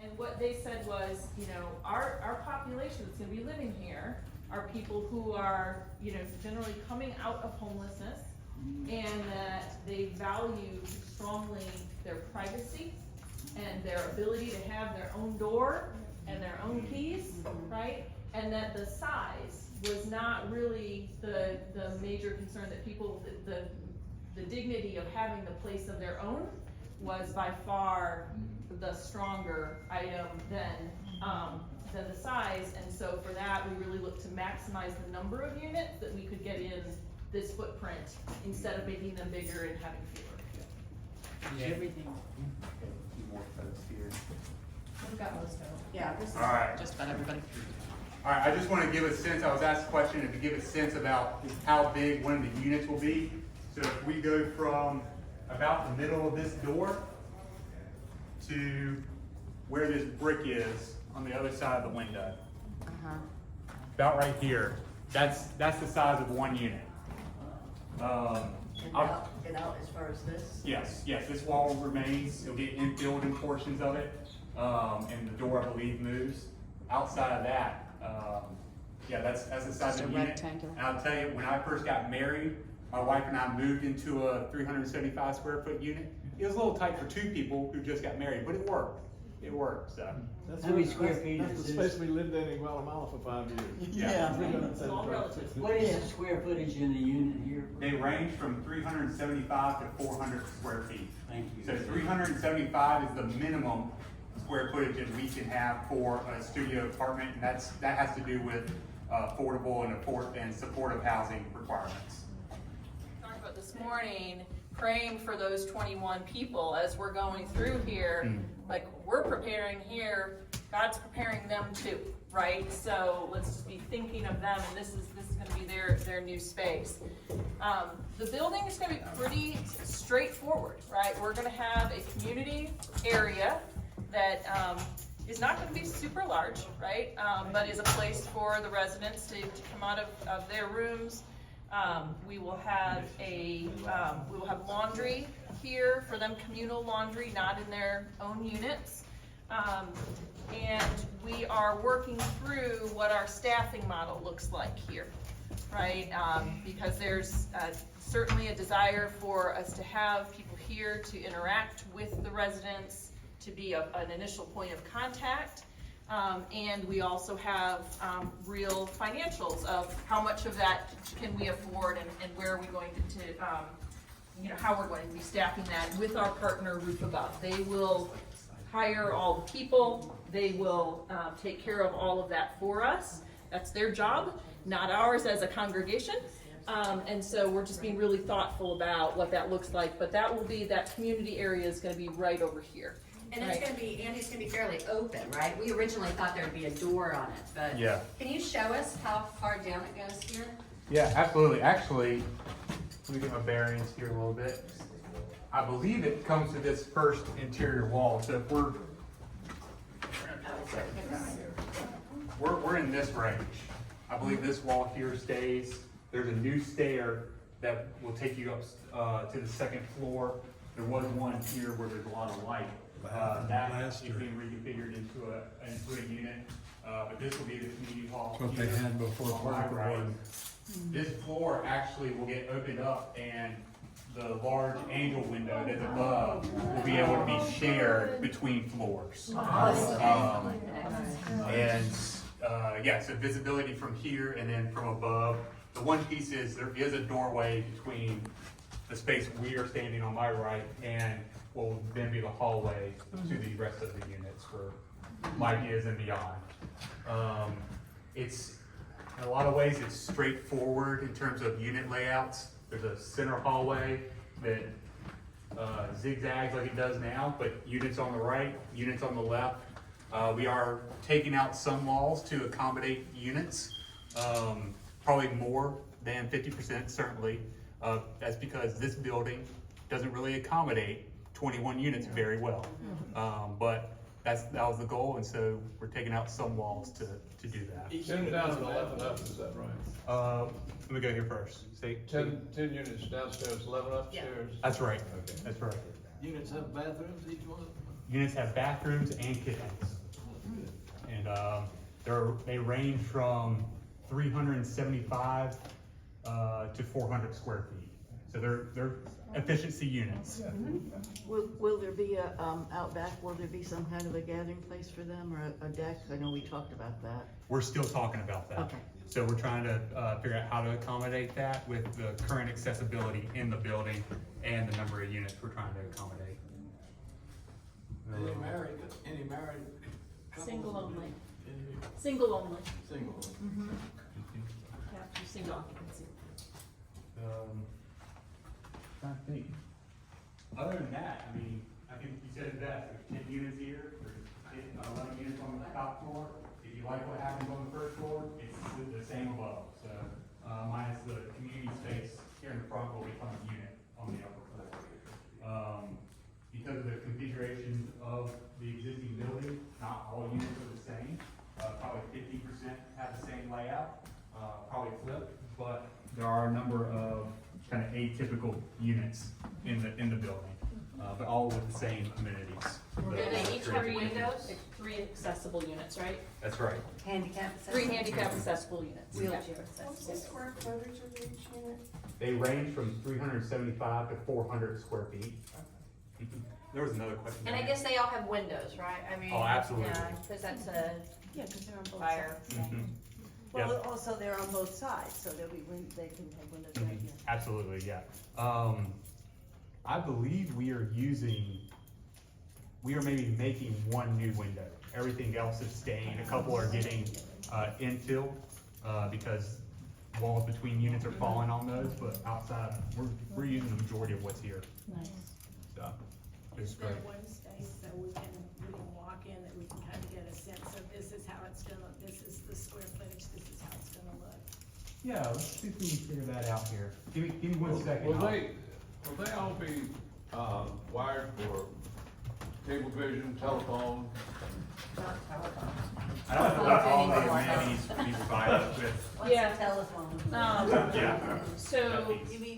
And what they said was, you know, our population that's gonna be living here are people who are, you know, generally coming out of homelessness, and that they value strongly their privacy and their ability to have their own door and their own keys, right? And that the size was not really the major concern, that people, the dignity of having the place of their own was by far the stronger item than the size. And so for that, we really looked to maximize the number of units that we could get in this footprint instead of making them bigger and having fewer. Yeah. Everything. Okay, a few more folks here. We've got most of them. Yeah, this is All right. just about everybody. All right, I just want to give a sense, I was asked a question, and to give a sense about how big one of the units will be. So if we go from about the middle of this door to where this brick is on the other side of the window, about right here, that's the size of one unit. Get out as far as this? Yes, this wall remains, it'll get infilled in portions of it, and the door, I believe, moves. Outside of that, yeah, that's the size of the unit. Rectangular. And I'll tell you, when I first got married, my wife and I moved into a 375 square foot unit. It was a little tight for two people who just got married, but it worked. It worked, so. How many square feet That's is the this? space we lived in Guatemala for 5 years. Yeah. It's all relative. What is the square footage in the unit here? They range from 375 to 400 square feet. Thank you. So 375 is the minimum square footage that we can have for a studio apartment, and that has to do with affordable and supportive housing requirements. Talked about this morning, praying for those 21 people as we're going through here. Like, we're preparing here, God's preparing them too, right? So let's just be thinking of them, and this is gonna be their new space. The building is gonna be pretty straightforward, right? We're gonna have a community area that is not gonna be super large, right? But is a place for the residents to come out of their rooms. We will have laundry here for them, communal laundry, not in their own units. And we are working through what our staffing model looks like here, right? Because there's certainly a desire for us to have people here to interact with the residents, to be an initial point of contact. And we also have real financials of how much of that can we afford, and where are we going to how we're going to be staffing that with our partner Roof Above. They will hire all the people, they will take care of all of that for us. That's their job, not ours as a congregation. And so we're just being really thoughtful about what that looks like, but that community area is gonna be right over here. And it's gonna be, Andy's gonna be fairly open, right? We originally thought there'd be a door on it, but. Yeah. Can you show us how far down it goes here? Yeah, absolutely. Actually, let me get my bearings here a little bit. I believe it comes to this first interior wall. So if we're in this range. I believe this wall here stays. There's a new stair that will take you up to the second floor. There was one here where there's a lot of light. That is being reconfigured into a unit. But this will be the community hall. That's what they had before on my Parker right. was. This floor actually will get opened up, and the large angel window that's above will be able to be shared between floors. Yeah, so visibility from here and then from above. The one piece is there is a doorway between the space we are standing on my right and what will then be the hallway to the rest of the units where Mike is and beyond. It's, in a lot of ways, it's straightforward in terms of unit layouts. There's a center hallway that zigzags like it does now, but units on the right, units on the left. We are taking out some walls to accommodate units, probably more than 50% certainly. That's because this building doesn't really accommodate 21 units very well. But that was the goal, and so we're taking out some walls to do that. 10 down and 11 up, is that right? Let me go here first. Say 10 units downstairs, 11 upstairs. That's right. Okay. That's right. Units have bathrooms, each one? Units have bathrooms and kitchens. And, they range from 375, to 400 square feet. So they're efficiency units. Will there be a, out back, will there be some kind of a gathering place for them or a deck? I know we talked about that. We're still talking about that. Okay. So we're trying to, figure out how to accommodate that with the current accessibility in the building and the number of units we're trying to accommodate. Any married couples? Single only. Any Single only. single? Capture single occupancy. Trying to think. Other than that, I mean, I think you said it best, there's 10 units here, there's 11 units on the top floor. If you like what happens on the first floor, it's the same above. So, minus the community space here in the front will become a unit on the upper floor. Because of the configuration of the existing building, not all units are the same. Probably 50% have the same layout, probably flipped, but there are a number of kind of atypical units in the building, but all with the same amenities. And they each have Three windows, 3 accessible units, right? That's right. Handicap. 3 handicap accessible units. Wheelchair What's the accessible. square footage of each unit? They range from 375 to 400 square feet. There was another question. And I guess they all have windows, right? I mean. Oh, absolutely. Yeah, cause that's a Yeah, because they're on both fire. sides. Mhm. Well, Yep. also they're on both sides, so there'll be, they can have windows right here. Absolutely, yeah. I believe we are maybe making one new window. Everything else is staying. A couple are getting, infill, because walls between units are falling on those, but outside, we're using the majority of what's here. Nice. So, it's Is there great. one space so we can walk in, that we can kind of get a sense of this is how it's gonna, this is the square footage, this is how it's gonna look? Yeah, let's see if we can figure that out here. Give me 1 second. Will they all be, wired for cablevision, telephone? I don't know about all the amenities we provide with. Yeah. Telephone. Yeah. So, You mean